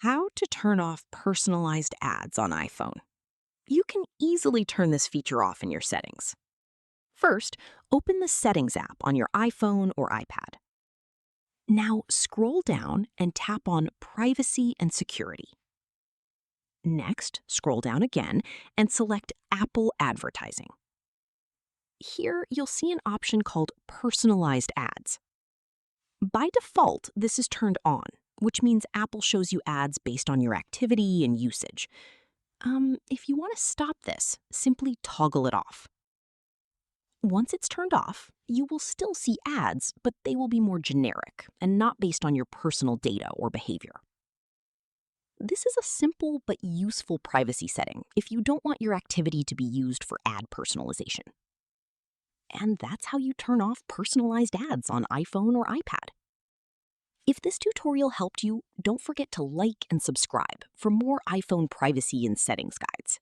How to turn off personalized ads on iPhone. You can easily turn this feature off in your settings. First, open the Settings app on your iPhone or iPad. Now scroll down and tap on Privacy and Security. Next, scroll down again and select Apple Advertising. Here, you'll see an option called Personalized Ads. By default, this is turned on, which means Apple shows you ads based on your activity and usage. If you want to stop this, simply toggle it off. Once it's turned off, you will still see ads, but they will be more generic and not based on your personal data or behavior. This is a simple but useful privacy setting if you don't want your activity to be used for ad personalization. And that's how you turn off personalized ads on iPhone or iPad. If this tutorial helped you, don't forget to like and subscribe for more iPhone privacy and settings guides.